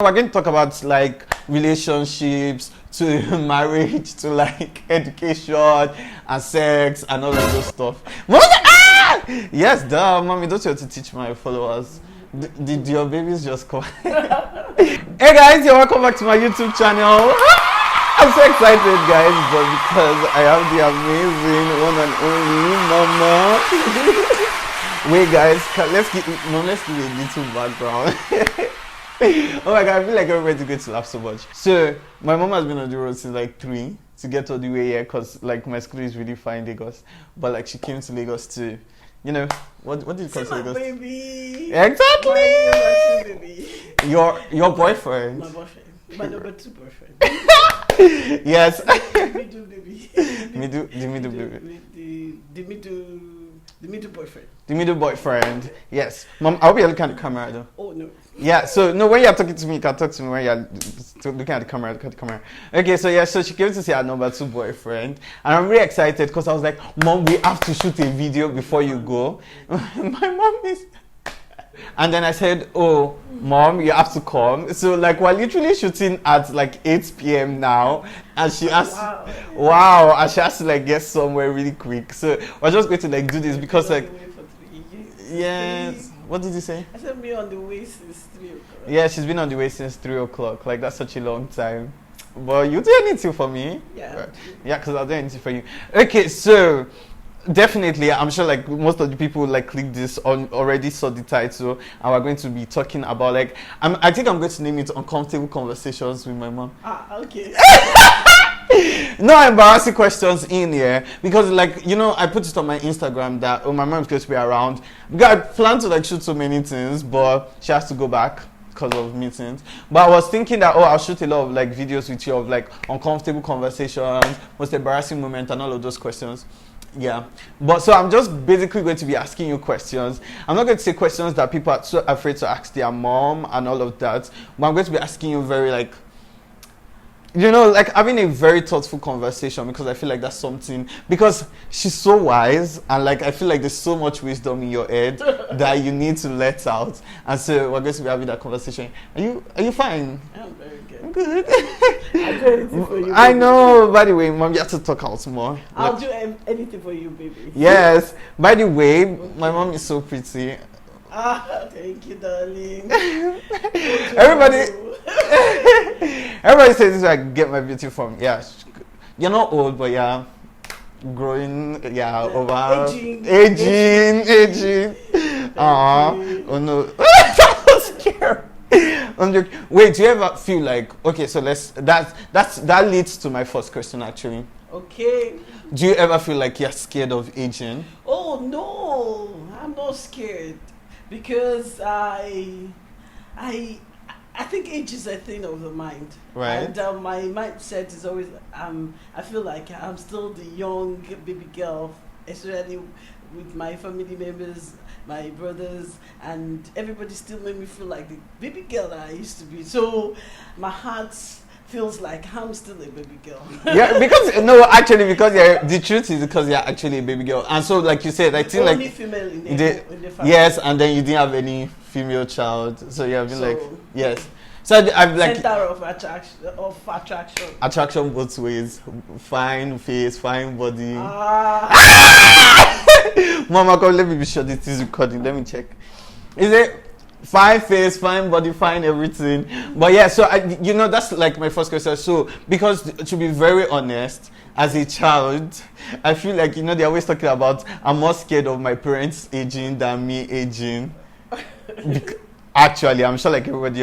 We're going to talk about like relationships to marriage to like education and sex and all of those stuff. Yes, duh, mommy, don't you have to teach my followers? Did your babies just come? Hey guys, you're welcome back to my YouTube channel. I'm so excited, guys, but because I have the amazing one and only mama. Wait, guys, let's give a little background. Oh my god, I feel like everybody's going to laugh so much. So my mom has been on the road since like 3 to get all the way here because like my school is really far in Lagos. But like she came to Lagos to, you know, what did you call Lagos? Baby. Exactly. Baby. Your boyfriend. My boyfriend. My number 2 boyfriend. Yes. Middle baby. The middle baby. The middle boyfriend. The middle boyfriend. Yes. Mom, I hope you're looking at the camera though. Oh no. Yeah, so no, when you're talking to me, you can talk to me when you're looking at the camera. Look at the camera. Okay, so yeah, so she came to see her number 2 boyfriend, and I'm really excited because I was like, Mom, we have to shoot a video before you go. My mom is, and then I said, oh, Mom, you have to come. So like we're literally shooting at like 8 p.m. now, and she has, wow, and she has to like get somewhere really quick. So we're just going to like do this because like, yes. What did you say? I said me on the way since 3 o'clock. Yeah, she's been on the way since 3 o'clock. Like, that's such a long time. But you do anything for me. Yeah. Yeah, because I'll do anything for you. Okay, so definitely, I'm sure like most of the people like click this on already saw the title, and we're going to be talking about like, I think I'm going to name it Uncomfortable Conversations with My Mom. Okay. No embarrassing questions in here because like, you know, I put it on my Instagram that my mom's going to be around because I plan to like shoot so many things, but she has to go back because of meetings. But I was thinking that I'll shoot a lot of like videos with you of like uncomfortable conversations, most embarrassing moment, and all of those questions. Yeah, but so I'm just basically going to be asking you questions. I'm not going to say questions that people are so afraid to ask their mom and all of that, but I'm going to be asking you very like, you know, like having a very thoughtful conversation, because I feel like that's something, because she's so wise and like I feel like there's so much wisdom in your head that you need to let out, and so we're going to be having that conversation. Are you fine? I'm very good. Good. I'll do anything for you. I know. By the way, Mom, you have to talk out more. I'll do anything for you, baby. Yes. By the way, my mom is so pretty. Thank you, darling. Everybody says this is where I get my beauty from. Yeah, you're not old, but yeah, growing. Yeah, over aging. Oh no, that was scary. Wait, do you ever feel like, okay? So that leads to my first question actually. Okay. Do you ever feel like you're scared of aging? Oh no, I'm not scared. Because I think age is a thing of the mind, right? And my mindset is always I feel like I'm still the young baby girl, especially with my family members, my brothers, and everybody still make me feel like the baby girl that I used to be. So my heart feels like I'm still a baby girl. Yeah, because the truth is because you're actually a baby girl, and so like you said, I think only like female in the family. Yes, and then you didn't have any female child, so you have been like yes. So I've like center of attraction both ways, fine face, fine body. Mama, come let me be sure this is recording. Let me check. Is it? Fine face, fine body, fine everything. But yeah, so you know, that's like my first question. So because to be very honest, as a child, I feel like, you know, they're always talking about I'm more scared of my parents aging than me aging. Actually, I'm sure like everybody,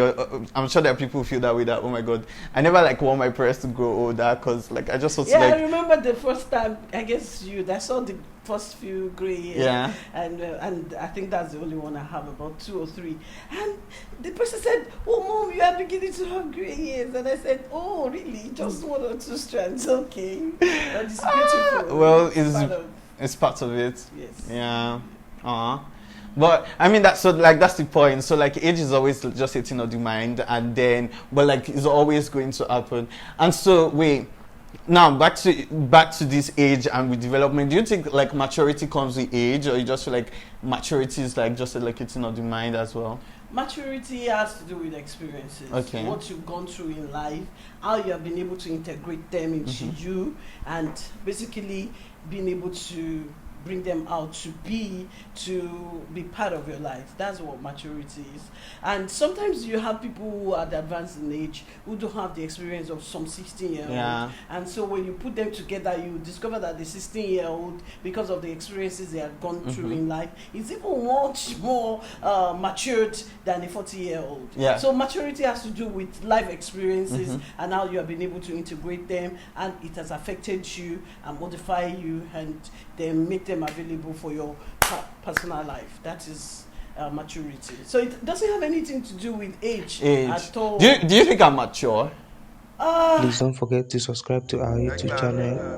I'm sure that people feel that way, that oh my god, I never like want my parents to grow older because like I just want to like. I remember the first time, I guess I saw the first few gray hairs. Yeah. And I think that's the only one I have, about 2 or 3. And the person said, "Oh, Mom, you are beginning to have gray hairs." And I said, "Oh, really? Just 1 or 2 strands? Okay." But it's beautiful. Well, it's part of it. Yes. Yeah. But I mean that's the point. So like age is always just a thing of the mind, and then but like it's always going to happen. And so wait, now back to this age and with development. Do you think like maturity comes with age, or you just feel like maturity is like just like a thing of the mind as well? Maturity has to do with experiences. Okay. What you've gone through in life, how you have been able to integrate them into you, and basically being able to bring them out to be part of your life. That's what maturity is. And sometimes you have people who are advanced in age who don't have the experience of some 16-year-old. Yeah. And so when you put them together, you discover that the 16-year-old, because of the experiences they have gone through in life, is even much more matured than a 40-year-old. Yeah. So maturity has to do with life experiences and how you have been able to integrate them, and it has affected you and modified you, and then make them available for your personal life. That is maturity. So it doesn't have anything to do with age. At all. Do you think I'm mature? Please don't forget to subscribe to our YouTube channel.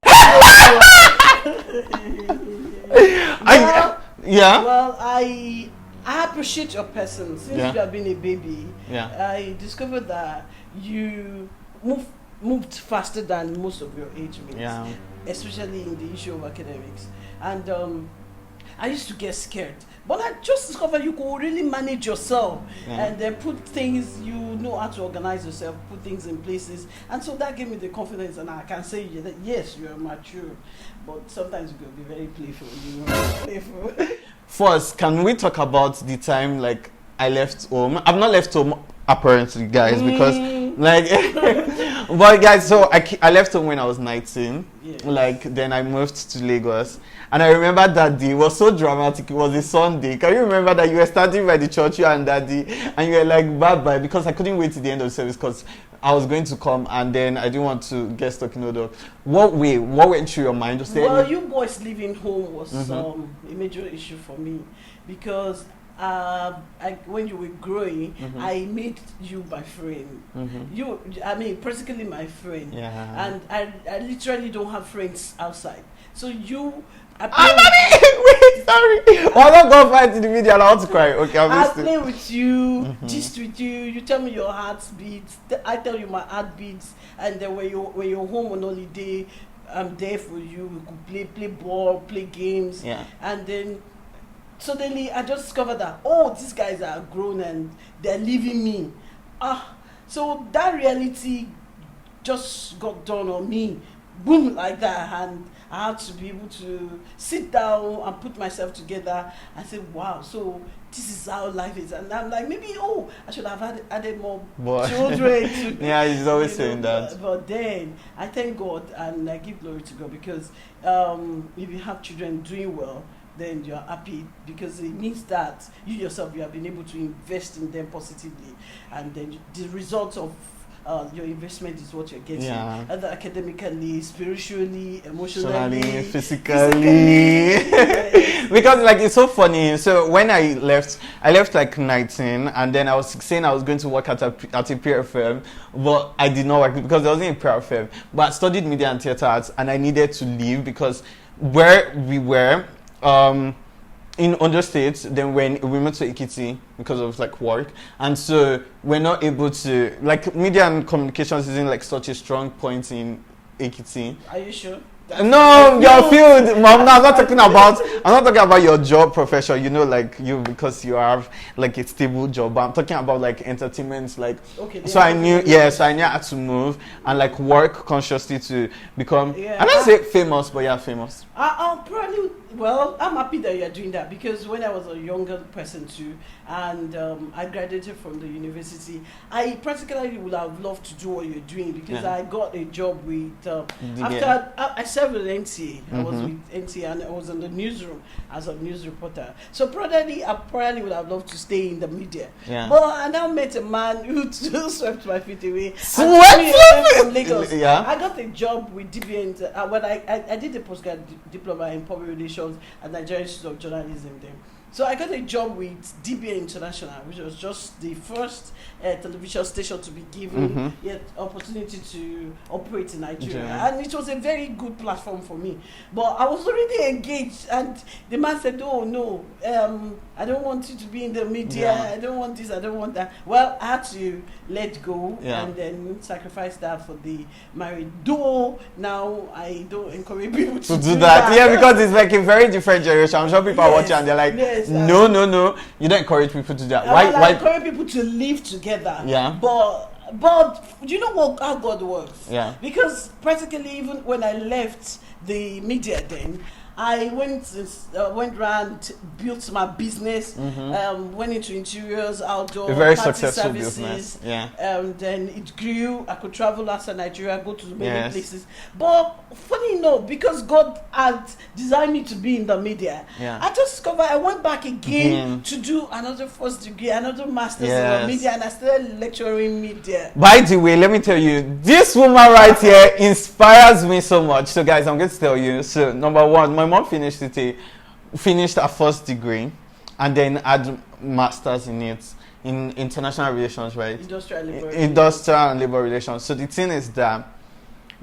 Well, I appreciate your person. Since you have been a baby, I discovered that you moved faster than most of your age mates, especially in the issue of academics. And I used to get scared, but I just discovered you could really manage yourself and then put things, you know how to organize yourself, put things in places, and so that gave me the confidence, and I can say that yes, you are mature, but sometimes you can be very playful. First, can we talk about the time like I left home? I've not left home apparently, guys, because like but guys, so I left home when I was 19. Like then I moved to Lagos, and I remember that day, it was so dramatic. It was a Sunday. Can you remember that you were standing by the church, you and Daddy, and you were like bye, because I couldn't wait to the end of the service because I was going to come, and then I didn't want to get stuck in order. What went through your mind? Just well, you boys leaving home was a major issue for me, because when you were growing, I made you my friend. Practically my friend. And I literally don't have friends outside. So you... Wait, sorry. I'm not going to fight in the video and I want to cry. Okay, I play with you, gist with you. You tell me your heartbeats. I tell you my heartbeats. And then when you're home on holiday, I'm there for you. We could play ball, play games. And then suddenly I just discovered that, these guys are grown and they're leaving me. So that reality just got done on me, boom, like that, and I had to be able to sit down and put myself together and say, wow, so this is how life is. And I'm like, maybe I should have added more children to, yeah, he's always saying that. But then I thank God and I give glory to God, because if you have children doing well, then you're happy, because it means that you yourself, you have been able to invest in them positively, and then the result of your investment is what you're getting, either academically, spiritually, emotionally, physically. Because like it's so funny. So when I left like 19, and then I was saying I was going to work at a PR firm, but I did not work because there wasn't a PR firm. But I studied media and theatre arts, and I needed to leave because where we were in Ondo State, then when we moved to Ekiti because of like work, and so we're not able to, like, media and communications isn't like such a strong point in Ekiti. Are you sure? No, your field, mom. No, I'm not talking about your job profession. You know, like you, because you have like a stable job. But I'm talking about like entertainment, like. Okay. So I knew I had to move and like work consciously to become. I'm not say famous, but famous. I'll probably. Well, I'm happy that you're doing that, because when I was a younger person too, and I graduated from the university, I practically would have loved to do what you're doing, because I got a job with after I served with NTA. I was with NTA and I was in the newsroom as a news reporter. So I probably would have loved to stay in the media. But I now met a man who swept my feet away. From Lagos. I got a job with DBN when I did a postgrad diploma in public relations at Nigerian Institute of Journalism then. So I got a job with DBA International, which was just the first television station to be given yet opportunity to operate in Nigeria. And it was a very good platform for me. But I was already engaged, and the man said, oh no, I don't want you to be in the media, I don't want this, I don't want that. Well, I had to let go and then sacrifice that for the married. Though now I don't encourage people to do that. Yeah, because it's like a very different generation. I'm sure people are watching and they're like, yes. No. You don't encourage people to do that. I Why? encourage people to live together. Yeah. But do you know how God works? Yeah. Because practically, even when I left the media, then I went around, built my business, went into interiors, outdoor, A very party successful services. business. Yeah. Then it grew. I could travel outside Nigeria, go to many Yes. places. But funny enough, because God had designed me to be in the media, Yeah. I just discovered I went back again to do another first degree, another master's in the media, and I started lecturing media. By the way, let me tell you, this woman right here inspires me so much. So guys, I'm going to tell you. So number one, my mom finished her first degree and then had masters in it, in international relations, right? Industrial and labor relations. So the thing is that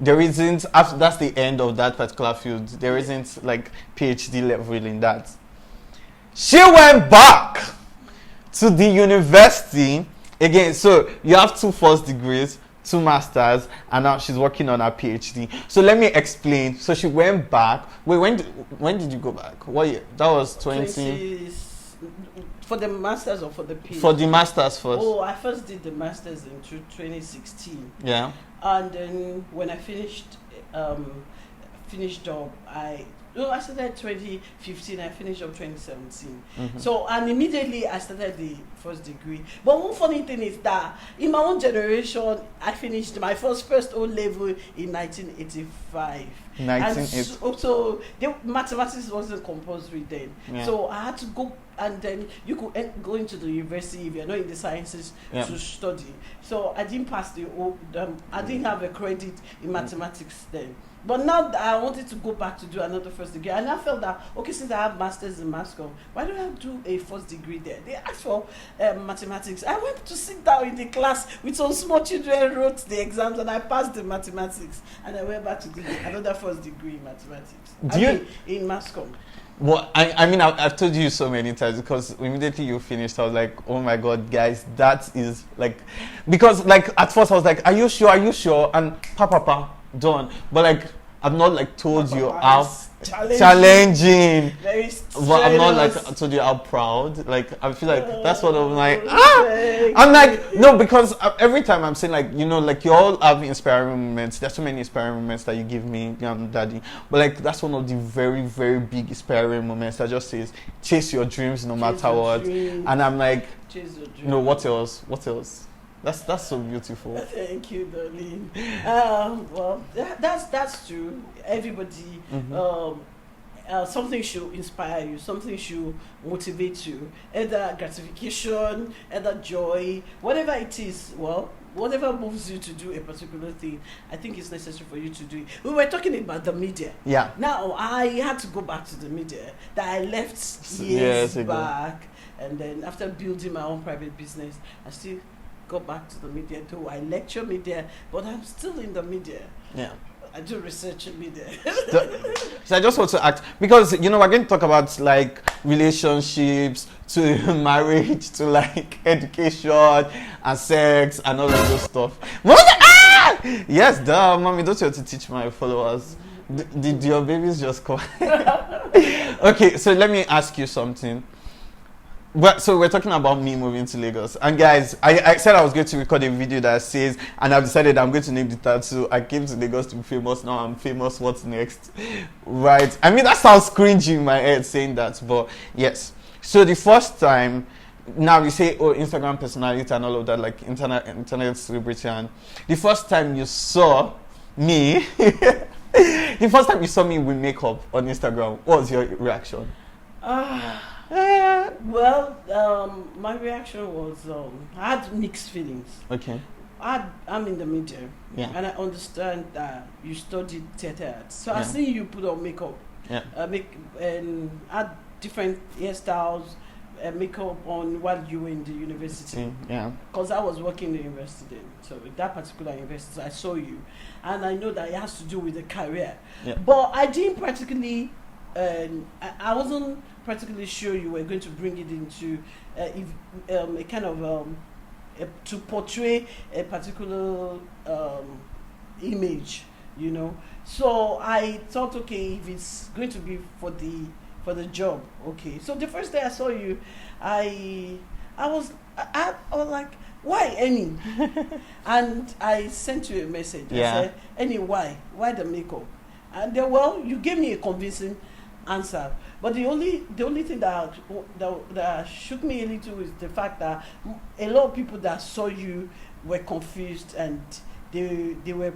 there isn't, after that's the end of that particular field, there isn't like PhD level in that. She went back to the university again. So you have 2 first degrees, 2 masters, and now she's working on her PhD. So let me explain. So she went back. Wait, when did you go back? What year? That was 20 for the masters or for the PhD? For the masters first. Oh, I first did the masters in 2016. Yeah. And then when I finished up, I started 2015, I finished up 2017. So, and immediately I started the first degree. But one funny thing is that in my own generation, I finished my first O level in 1985. And so the mathematics wasn't compulsory then. Yeah. So I had to go, and then you could go into the university if you're not in the sciences to study. So I didn't pass I didn't have a credit in mathematics then. But now that I wanted to go back to do another first degree, and I felt that, okay, since I have masters in mass comm, why don't I do a first degree there? They asked for mathematics. I went to sit down in the class with some small children, wrote the exams, and I passed the mathematics. And I went back to do another first degree in mathematics. In mass comm. Well, I mean, I've told you so many times, because immediately you finished, I was like, oh my God, guys, that is like, because like at first I was like, are you sure? And papa, done. But like, I've not like told you how challenging. Very but I'm not like told you how proud. Like I feel like that's what I'm like. I'm like, no, because every time I'm saying like, you know, like you all have inspiring moments. There's so many inspiring moments that you give me, daddy. But like that's one of the very, very big inspiring moments that just says chase your dreams no matter what. And I'm like, chase your dreams. You know, what else? That's so beautiful. Thank you, darling. Well, that's true. Everybody, something should inspire you. Something should motivate you. Either gratification, either joy, whatever it is. Well, whatever moves you to do a particular thing, I think it's necessary for you to do it. We were talking about the media. Yeah. Now I had to go back to the media that I left years back, and then after building my own private business, I still go back to the media too. I lecture media, but I'm still in the media. Yeah. I do research in media. So I just want to ask, because you know we're going to talk about like relationships to marriage to like education and sex and all of those stuff. Yes, duh, mommy, don't you have to teach my followers? Did your babies just come? Okay, so let me ask you something. Well, so we're talking about me moving to Lagos, and guys, I said I was going to record a video that says, and I've decided I'm going to name the tattoo, I came to Lagos to be famous, now I'm famous, what's next? Right. I mean, that sounds cringy in my head saying that, but yes. So the first time, now you say, oh, Instagram personality and all of that, like internet celebrity, and the first time you saw me, the first time you saw me with makeup on Instagram, what was your reaction? Well, my reaction was I had mixed feelings. Okay. I'm in the media, and I understand that you studied theater arts. So I see you put on makeup, and add different hairstyles, makeup on while you were in the university. Because I was working in the university then. So with that particular university, I saw you, and I know that it has to do with the career. But I didn't practically. I wasn't practically sure you were going to bring it into a kind of to portray a particular image, you know. So I thought, okay, if it's going to be for for the job. Okay. So the first day I saw you, I was like, why Annie? And I sent you a message. I said, Annie, why? Why the makeup? And then, well, you gave me a convincing answer. But the only thing that shook me a little is the fact that a lot of people that saw you were confused, and they were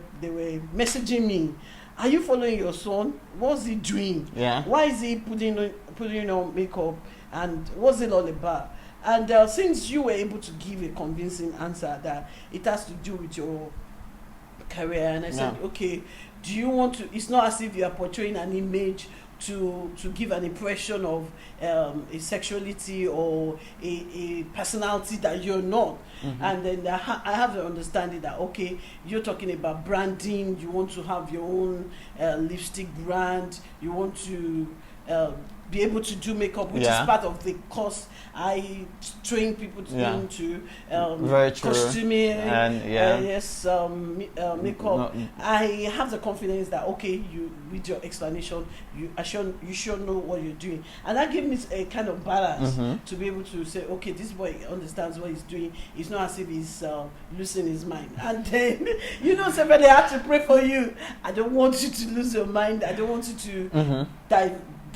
messaging me. Are you following your son? What's he doing? Yeah. Why is he putting on makeup? And what's it all about? And since you were able to give a convincing answer that it has to do with your career, and I said, okay, do you want to? It's not as if you are portraying an image to give an impression of a sexuality or a personality that you're not. And then I have the understanding that, okay, you're talking about branding, you want to have your own lipstick brand, you want to be able to do makeup, which is part of the course I train people to into costuming and makeup. I have the confidence that, okay, you with your explanation, you sure know what you're doing, and that gave me a kind of balance to be able to say, okay, this boy understands what he's doing. It's not as if he's losing his mind. And then somebody had to pray for you. I don't want you to lose your mind. I don't want you to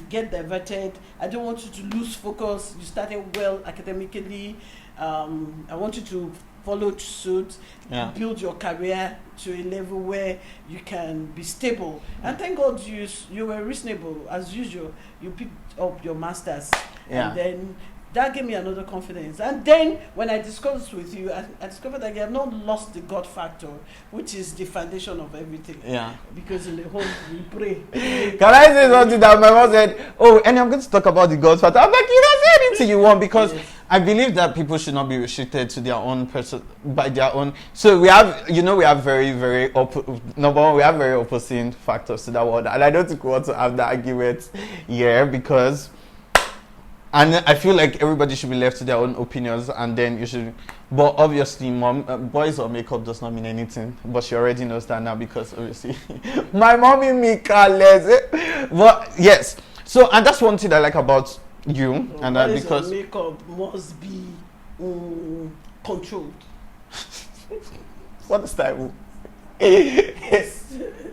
get diverted. I don't want you to lose focus. You started well academically. I want you to follow suit, build your career to a level where you can be stable. And thank God you were reasonable as usual. You picked up your masters, and then that gave me another confidence. And then when I discussed with you, I discovered that you have not lost the God factor, which is the foundation of everything. Yeah. Because in the home we pray. Can I say something that my mom said? Oh, and I'm going to talk about the God factor. I'm like, you don't say anything you want, because I believe that people should not be restricted to their own person by their own. So we have, we have very, very number one, we have very opposing factors to that word, and I don't think we want to have that argument here, because. And I feel like everybody should be left to their own opinions, and then you should. But obviously, boys or makeup does not mean anything. But she already knows that now, because obviously, my mommy Mika les. But yes, so and that's one thing I like about you, and that because makeup must be controlled. What is that? Yes.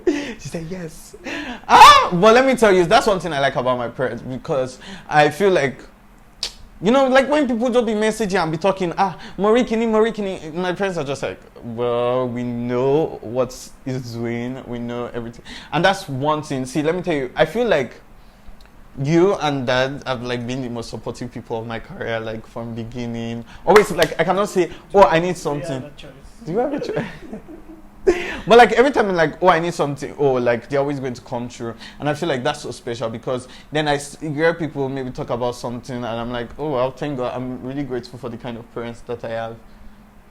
She said yes. But let me tell you, that's one thing I like about my parents, because I feel like, like when people just be messaging and be talking, Morikini, my parents are just like, well, we know what he's doing, we know everything. And that's one thing. See, let me tell you, I feel like you and Dad have been the most supportive people of my career, from beginning. Always I cannot say, oh, I need something. Do you have a choice? But every time I'm oh, I need something, they're always going to come true. And I feel like that's so special, because then I hear people maybe talk about something, and I'm like, oh, well, thank God, I'm really grateful for the kind of parents that I have.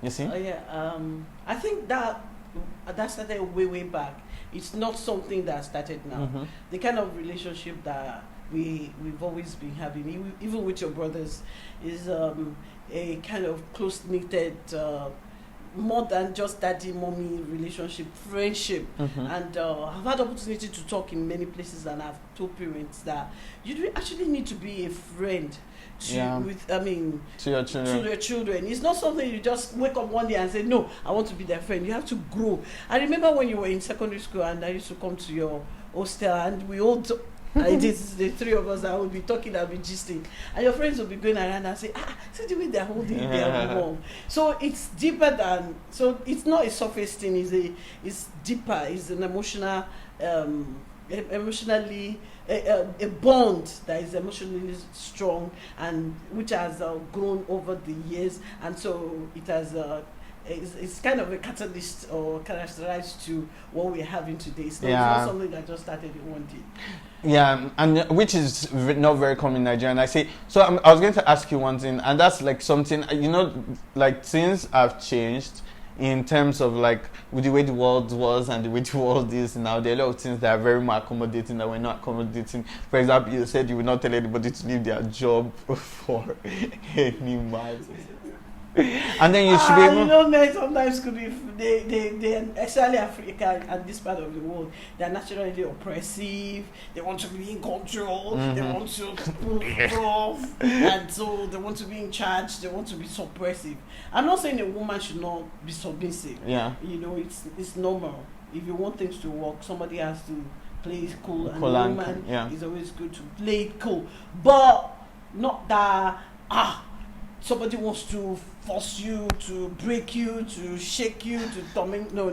You see? I think that started way back. It's not something that started now. The kind of relationship that we've always been having, even with your brothers, is a kind of close-knitted, more than just daddy-mommy relationship, friendship. And I've had opportunity to talk in many places, and I've told parents that you actually need to be a friend to your children. It's not something you just wake up one day and say, no, I want to be their friend. You have to grow. I remember when you were in secondary school, and I used to come to your hostel, and we all the three of us, I would be talking, I'll be gisting, and your friends will be going around and say, see the way they're holding their mom. So it's deeper than, so it's not a surface thing, it's deeper, it's an emotionally a bond that is emotionally strong, and which has grown over the years, and so it has it's kind of a catalyst or characterized to what we're having today. It's not something that just started in one day. Yeah, and which is not very common in Nigeria. And I say, so I was going to ask you one thing, and that's something, things have changed in terms of with the way the world was and the way the world is now. There are a lot of things that are very more accommodating that we're not accommodating. For example, you said you would not tell anybody to leave their job for any man. And then you should be able. You know, men sometimes could be they especially Africa and this part of the world, they're naturally oppressive. They want to be in control. They want to prove stuff, and so they want to be in charge. They want to be suppressive. I'm not saying a woman should not be submissive. Yeah. You know, it's normal. If you want things to work, somebody has to play it cool, and Cool a and woman yeah. is always good to play it cool, but not that somebody wants to force you, to break you, to shake you, to torment. No.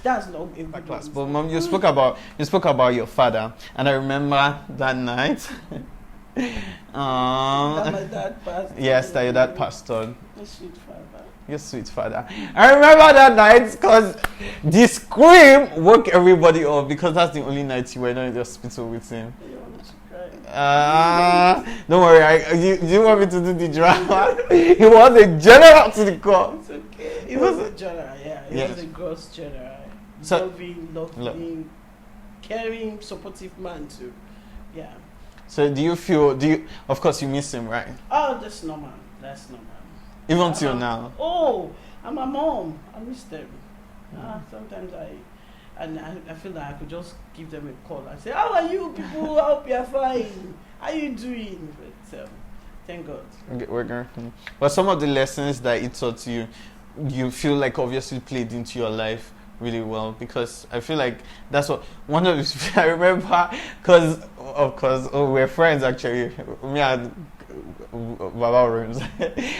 That's not a good Class. one. But mom, you spoke about your father, and I remember that night. That my dad passed. Yes, that your dad passed on. My sweet father. Your sweet father. I remember that night because the scream woke everybody up because that's the only night you were not in the hospital with him. I want to cry. Don't worry. You want me to do the drama? He was a general to the core. It's okay. He was a general, yeah. He Yes. was a gross general. So- Loving, caring, supportive man too. Yeah. So of course you miss him, right? Oh, that's normal. That's normal. Even till now. Oh, I'm my mom. I miss them. Sometimes I feel like I could just give them a call and say, "How are you people? I hope you're fine. How you doing?" But thank God. Okay, we're going. But some of the lessons that it taught you, you feel like obviously played into your life really well, because I feel like that's what one of the I remember because of course we're friends actually. Me and Baba Rooms.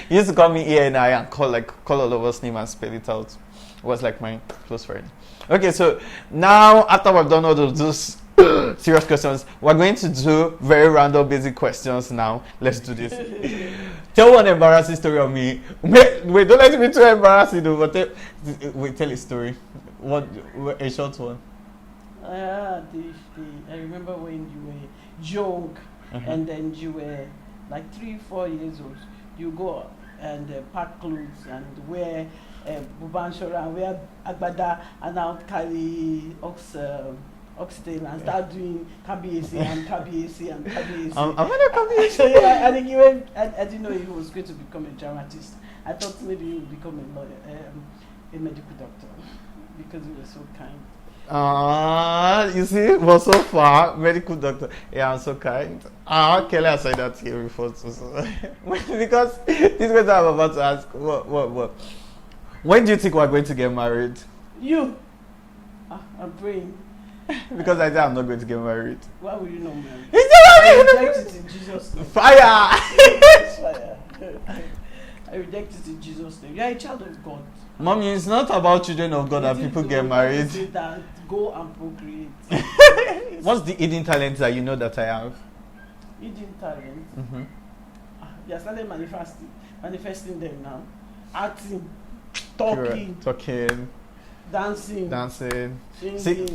He used to call me ENI and call all of us name and spell it out. Was like my close friend. Okay, so now after we've done all of those serious questions, we're going to do very random basic questions now. Let's do this. Tell one embarrassing story of me. Wait, don't let me too embarrassing though, but tell a story. A short one. I remember when you were young, and then you were like 3-4 years old. You go and pack clothes and wear bubanshora and wear agbada and now carry oxtail and start doing KBAC and KBAC and KBAC. I'm gonna KBAC. So yeah, I think you went. I didn't know he was going to become a dramatist. I thought maybe he would become a lawyer, a medical doctor, because he was so kind. You see, but so far, medical doctor. Yeah, I'm so kind. Kelly, I said that here before too. So. Because this question I'm about to ask, what? When do you think we're going to get married? You? I'm praying. Because I said I'm not going to get married. Why would you not marry? I reject it in Jesus' name. Fire! Fire. I reject it in Jesus' name. You are a child of God. Mommy, it's not about children of God that people get married. Say that, go and procreate. What's the hidden talent that you know that I have? Hidden talent. You are started manifesting them now. Acting, talking, dancing, singing. See,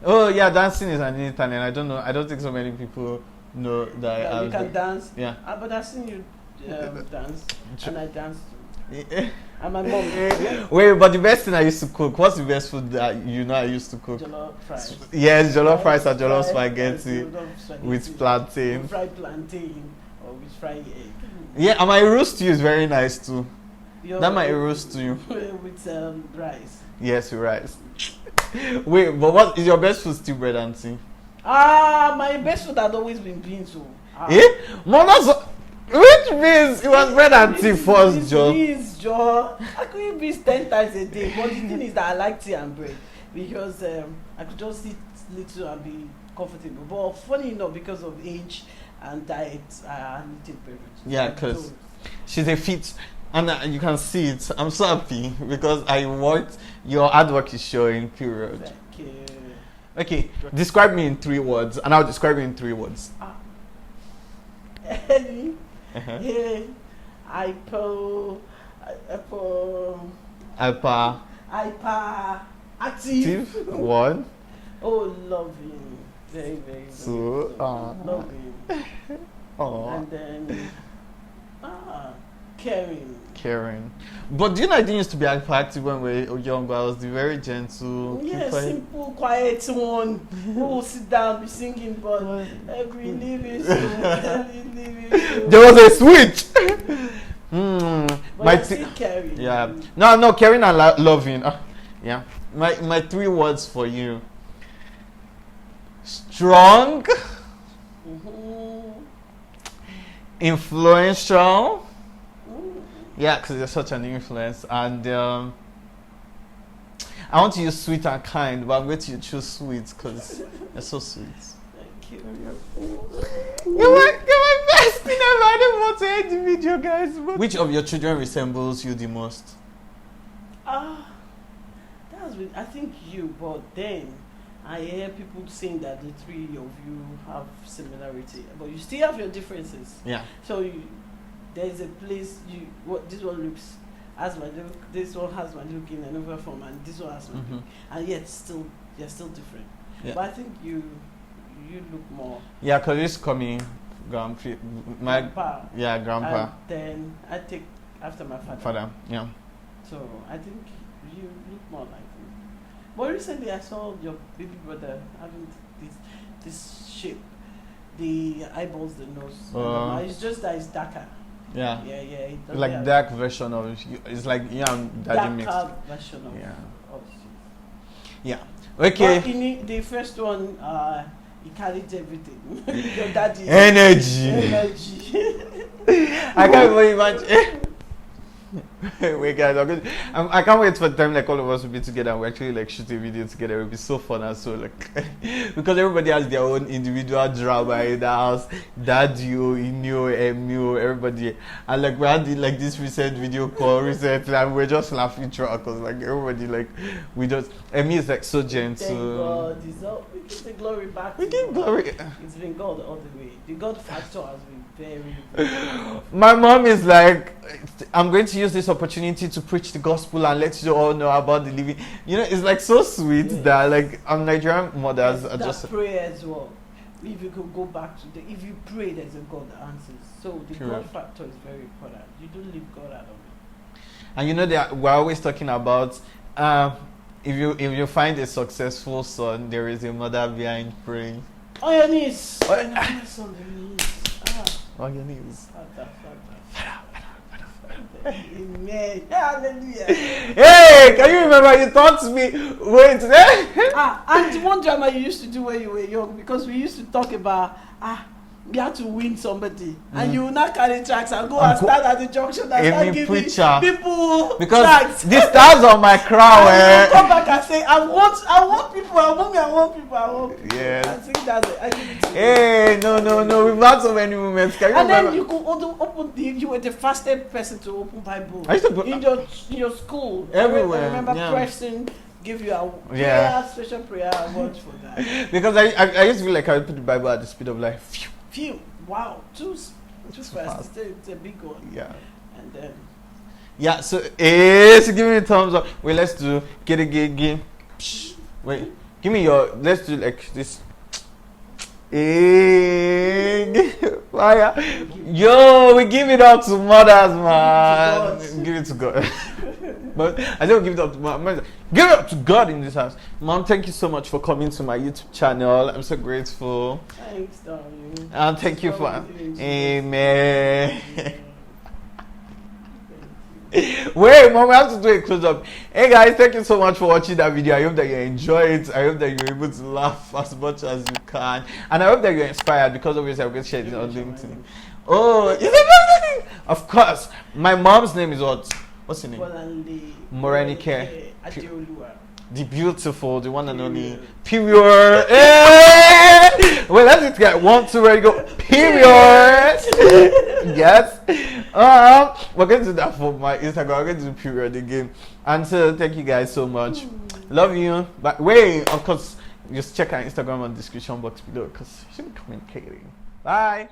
oh yeah, dancing is an hidden talent. I don't know. I don't think so many people know that I have. You can dance. Yeah. But I've seen you dance, and I dance too. Yeah. And my mom. Wait, but the best thing I used to cook. What's the best food that you know I used to cook? Jollof fries. Yes, jollof fries and jollof spaghetti spaghetti with plantain. With fried plantain or with fried egg. Yeah, and my roast stew is very nice too. That might roast stew. With rice. Yes, with rice. Wait, but what is your best food? Still bread and tea? My best food had always been beans. So. Mom, which means it was bread and tea first, Joe. Beans, Joe. I could eat beans 10 times a day. But the thing is that I like tea and bread because I could just eat little and be comfortable. But funny enough, because of age and diet, I need to beverage. Yeah, because she's a fit, and you can see it. I'm so happy because I want your hard work is showing. Period. Thank you. Okay, describe me in 3 words, and I'll describe you in 3 words. Hey, hyper, active. 1. Oh, loving, very, very. 2. Loving. And then caring. But do you know I didn't used to be hyperactive when we were young, but I was the very gentle. Yeah, simple, quiet one who will sit down, be singing, but we leave it. There was a switch. But But still caring. Yeah. No, caring and loving. Yeah. My 3 words for you. Strong. Influential. Yeah, because you're such an influence. And I want to use sweet and kind, but I'm going to choose sweet because you're so sweet. Thank you. You're my best thing ever. I don't want to end the video, guys. Which of your children resembles you the most? I think you, but then I hear people saying that the 3 of you have similarity, but you still have your differences. Yeah. So there's a place this one looks has my look, this one has my look in another form, and this one has my look, and yet they're still different. Yeah. But I think you look more. Yeah, because it's coming grandpa. Yeah, grandpa. And then I take after my father. Yeah. So I think you look more like him. But recently I saw your baby brother having this shape, the eyeballs, the nose. It's just that it's darker. Yeah. Yeah. Like dark version of it. It's like daddy mixed. Darker version of Yeah. Okay. But the first one, he carried everything. Your daddy. Energy. I can't even imagine. Wait, guys, I can't wait for time like all of us will be together and we actually like shoot a video together. It will be so fun and so like because everybody has their own individual drama in the house. Dad, you, Emu, everybody, and like we had like this recent video call recently and we're just laughing throughout because like everybody like we just Emu is like so gentle. Thank God, we give the glory back. We give glory. It's been God all the way. The God factor has been very. My mom is like, I'm going to use this opportunity to preach the gospel and let you all know about the living. You know, it's like so sweet that like Nigerian mothers are just prayer as well. If you could go back to if you pray, there's a God that answers. So the God factor is very important. You don't leave God out of it. And you know that we're always talking about if you find a successful son, there is a mother behind praying. On your knees. On your knees. On your knees. Amen. Hallelujah. Hey, can you remember you taught me wait and one drama you used to do when you were young, because we used to talk about you have to win somebody and you will not carry tracks and go and stand at the junction and start giving people because tracks. The stars on my crown and come back and say I want people, I want people. Yeah. I think that's it. I give it to you. Hey, no, we've had so many moments. Can you remember? Then you could open you were the fastest person to open Bible I used to put, in your school. Everywhere. I remember Preston give you a special prayer award for that. Because I used to feel like I would put the Bible at the speed of light. Phew. Wow. Too fast. It's a big one. Yeah. And then. Yeah. So give me a thumbs up. Wait. Let's do get. Wait. Give me your. Let's do like this. Fire. Yo, we give it up to mothers, man. Give it to God. But I don't give it up to mom. Give it up to God in this house. Mom, thank you so much for coming to my YouTube channel. I'm so grateful. Thanks, darling. And thank you for Amen. Wait, mom, we have to do a close up. Hey guys, thank you so much for watching that video. I hope that you enjoy it. I hope that you're able to laugh as much as you can. And I hope that you're inspired, because obviously I'm going to share it on LinkedIn. Oh, is it amazing? Of course. My mom's name is what? What's her name? Morenike Adeoluwa. The beautiful, the one and only. Period. Hey! Well, let's get 1, 2, ready, go. Period. Yes. We're going to do that for my Instagram. We're going to do period again. And so, thank you guys so much. Love you. But wait, of course, just check our Instagram on the description box below, because we should be communicating. Bye.